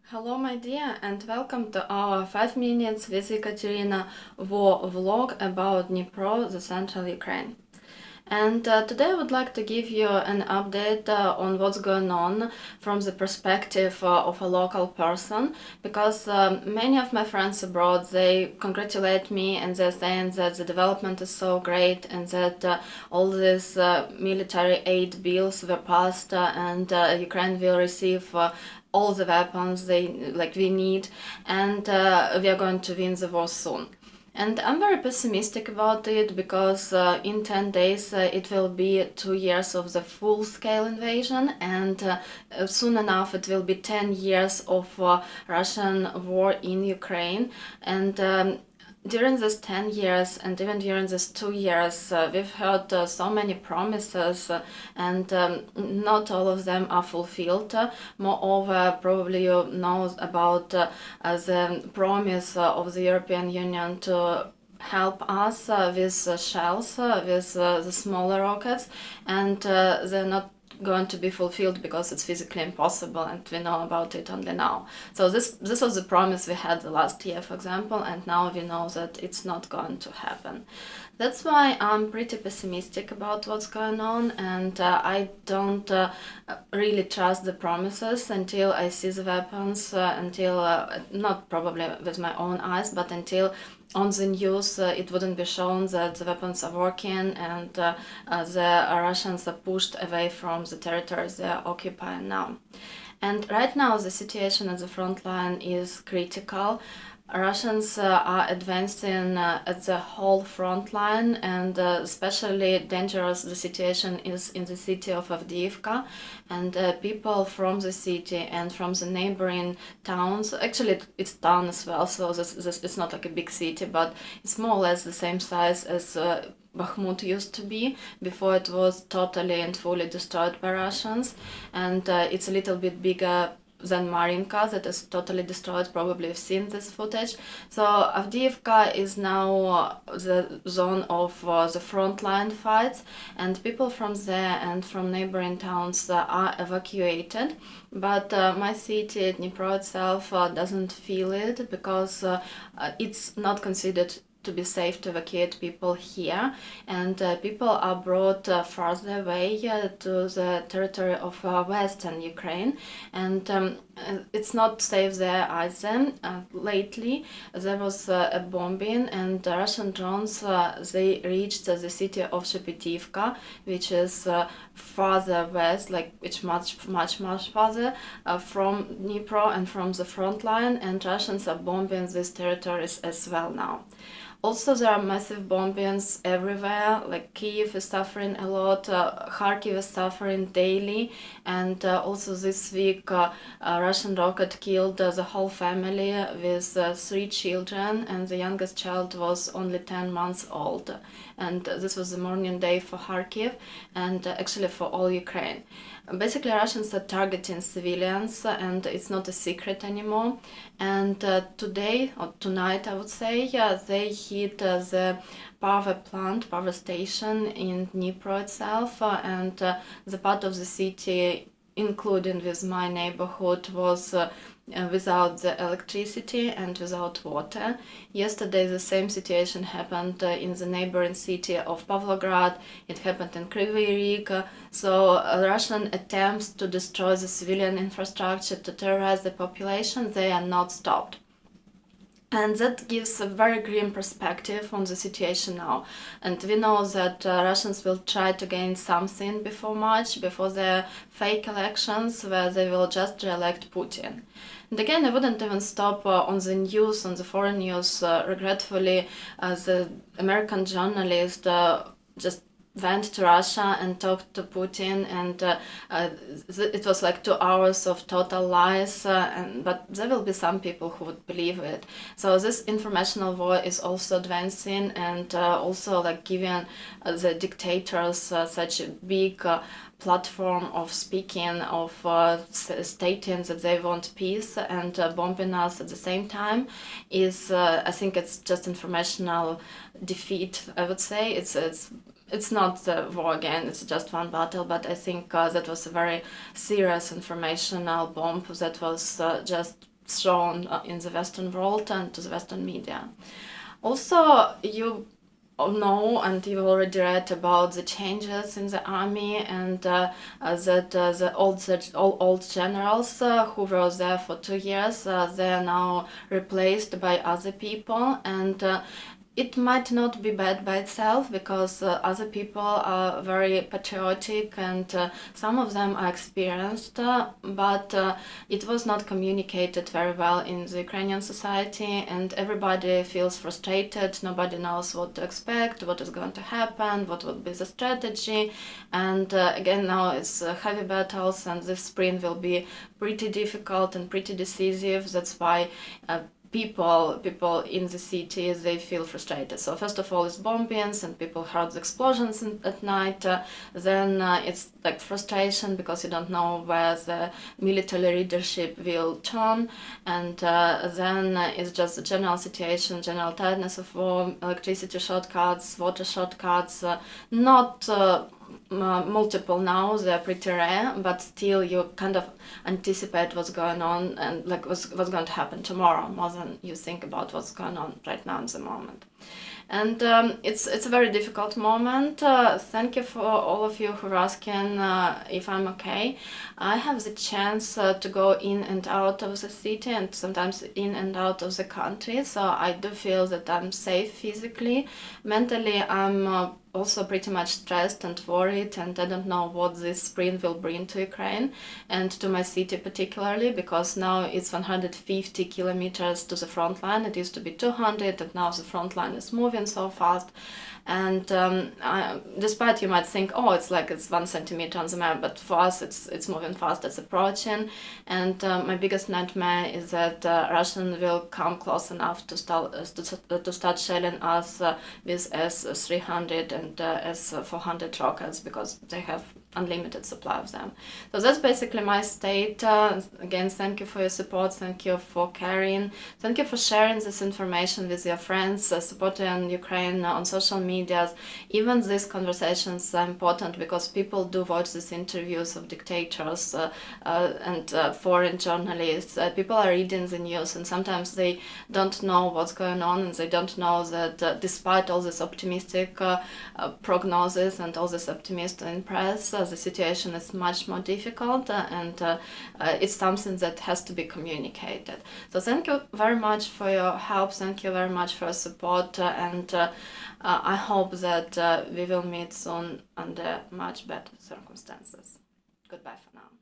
Hello, my dear, and welcome to our 5 minutes with Ekaterina war vlog about Dnipro, the central Ukraine. And today I would like to give you an update on what's going on from the perspective of a local person, because many of my friends abroad, they congratulate me and they're saying that the development is so great and that all these military aid bills were passed and Ukraine will receive all the weapons we need, and we are going to win the war soon. And I'm very pessimistic about it because in 10 days it will be 2 years of the full-scale invasion, and soon enough it will be 10 years of Russian war in Ukraine. And during these 10 years and even during these 2 years, we've heard so many promises, and not all of them are fulfilled. Moreover, probably you know about the promise of the European Union to help us with shells, with the smaller rockets, and they're not going to be fulfilled because it's physically impossible, and we know about it only now. So this was the promise we had the last year, for example, and now we know that it's not going to happen. That's why I'm pretty pessimistic about what's going on, and I don't really trust the promises until I see the weapons, until, not probably with my own eyes, but until on the news it wouldn't be shown that the weapons are working and the Russians are pushed away from the territories they are occupying now. And right now the situation at the front line is critical. Russians are advancing at the whole front line, and especially dangerous the situation is in the city of Avdiivka, and people from the city and from the neighboring towns, actually it's town as well, so it's not like a big city, but it's more or less the same size as Bakhmut used to be before it was totally and fully destroyed by Russians, and it's a little bit bigger than Marinka, that is totally destroyed. Probably you've seen this footage. So Avdiivka is now the zone of the frontline fights, and people from there and from neighboring towns are evacuated. But my city, Dnipro itself, doesn't feel it because it's not considered to be safe to evacuate people here, and people are brought farther away to the territory of western Ukraine, and it's not safe there either. Lately there was a bombing, and Russian drones they reached the city of Shepetivka, which is farther west, which much farther from Dnipro and from the front line, and Russians are bombing these territories as well now. Also, there are massive bombings everywhere, like Kyiv is suffering a lot, Kharkiv is suffering daily, and also this week Russian rocket killed the whole family with 3 children, and the youngest child was only 10 months old. And this was the mourning day for Kharkiv and actually for all Ukraine. Basically, Russians are targeting civilians, and it's not a secret anymore. And today, or tonight I would say, they hit the power station in Dnipro itself, and the part of the city, including with my neighborhood, was without the electricity and without water. Yesterday the same situation happened in the neighboring city of Pavlograd, it happened in Kryvyi Rih, so Russian attempts to destroy the civilian infrastructure, to terrorize the population, they are not stopped. And that gives a very grim perspective on the situation now. And we know that Russians will try to gain something before March, before their fake elections, where they will just re-elect Putin. And again, I wouldn't even stop on the news, on the foreign news. Regretfully, the American journalist just went to Russia and talked to Putin, and it was like 2 hours of total lies, but there will be some people who would believe it. So this informational war is also advancing, and also like giving the dictators such a big platform of speaking, of stating that they want peace, and bombing us at the same time is, I think it's just informational defeat, I would say. It's not the war again, it's just one battle, but I think that was a very serious informational bomb that was just shown in the Western world and to the Western media. Also, you know, and you already read about the changes in the army, and that the old generals who were there for 2 years, they are now replaced by other people, and it might not be bad by itself, because other people are very patriotic, and some of them are experienced, but it was not communicated very well in the Ukrainian society, and everybody feels frustrated. Nobody knows what to expect, what is going to happen, what would be the strategy, and again, now it's heavy battles, and this spring will be pretty difficult and pretty decisive. That's why people in the cities, they feel frustrated. So first of all, it's bombings, and people heard the explosions at night. Then it's like frustration, because you don't know where the military leadership will turn, and then it's just the general situation, general tiredness of war, electricity shortcuts, water shortcuts, not multiple now, they're pretty rare, but still you kind of anticipate what's going on, and like what's going to happen tomorrow, more than you think about what's going on right now in the moment. And it's a very difficult moment. Thank you for all of you who are asking if I'm okay. I have the chance to go in and out of the city, and sometimes in and out of the country, so I do feel that I'm safe physically. Mentally, I'm also pretty much stressed and worried, and I don't know what this spring will bring to Ukraine and to my city particularly, because now it's 150 kilometers to the front line. It used to be 200, and now the front line is moving so fast. And despite you might think, oh, it's 1 centimeter on the map, but for us it's moving fast, it's approaching. And my biggest nightmare is that Russian will come close enough to start shelling us with S-300 and S-400 rockets, because they have unlimited supply of them. So that's basically my state. Again, thank you for your support, thank you for caring, thank you for sharing this information with your friends, supporting Ukraine on social media. Even these conversations are important, because people do watch these interviews of dictators and foreign journalists. People are reading the news, and sometimes they don't know what's going on, and they don't know that despite all this optimistic prognosis and all this optimism in press, the situation is much more difficult, and it's something that has to be communicated. So thank you very much for your help, thank you very much for your support, and I hope that we will meet soon under much better circumstances. Goodbye for now.